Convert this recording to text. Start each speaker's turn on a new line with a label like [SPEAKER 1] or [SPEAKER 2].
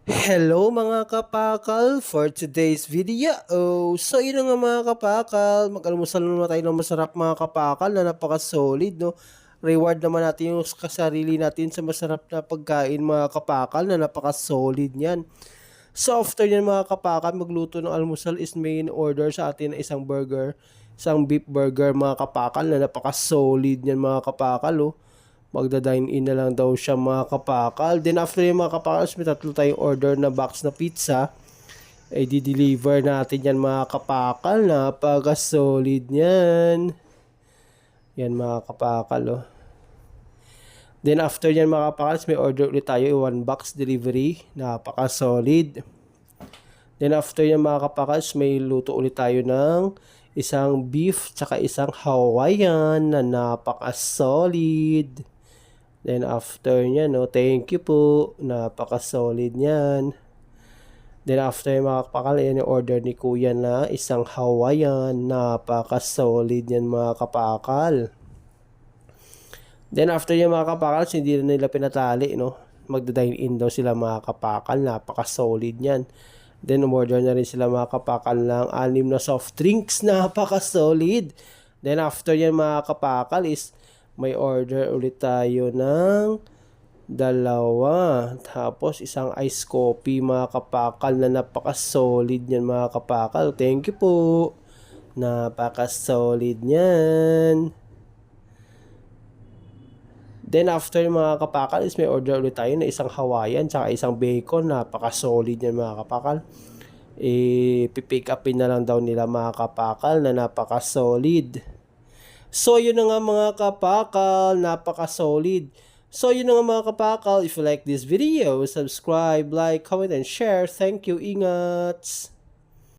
[SPEAKER 1] Hello mga kapakal for today's video. So yun na nga mga kapakal, mag-almusal naman tayo ng masarap mga kapakal na napaka-solid, no? Reward naman natin yung kasarili natin sa masarap na pagkain mga kapakal na napaka-solid niyan. So after nyan mga kapakal, magluto ng almusal is main order sa atin na isang burger, isang beef burger mga kapakal na napaka-solid niyan mga kapakal, oh. Magda-dine in na lang daw siya mga kapakal. Then after yung mga kapakal, may tatlo tayong order na box na pizza. Ay di-deliver natin yan mga kapakal. Napaka-solid yan. Yan mga kapakal, oh. Then after yan mga kapakal, may order ulit tayo, 1 box delivery. Napaka-solid. Then after yan mga kapakal, may luto ulit tayo ng isang beef tsaka isang Hawaiian na napaka-solid. Then after niya, no, thank you po. Napaka-solid niyan. Then after mga kapakal, yan yung order ni Kuya na isang Hawaiian. Napaka-solid yan mga kapakal. Then after yung mga kapakal, hindi na nila pinatali, no. Magda-dine in daw sila mga kapakal. Napaka-solid niyan. Then umorder na rin sila mga kapakal ng 6 na soft drinks. Napaka-solid. Then after yan mga kapakal is may order ulit tayo ng 2. Tapos isang ice coffee mga kapakal na napaka-solid yan mga kapakal. Thank you po. Napaka-solid yan. Then after mga kapakal is may order ulit tayo na isang Hawaiian tsaka isang bacon. Napaka-solid yan mga kapakal. Pipick upin na lang daw nila mga kapakal na napaka-solid. So yun na nga mga kapakal, napaka-solid. So yun na nga mga kapakal, if you like this video, subscribe, like, comment, and share. Thank you, ingats!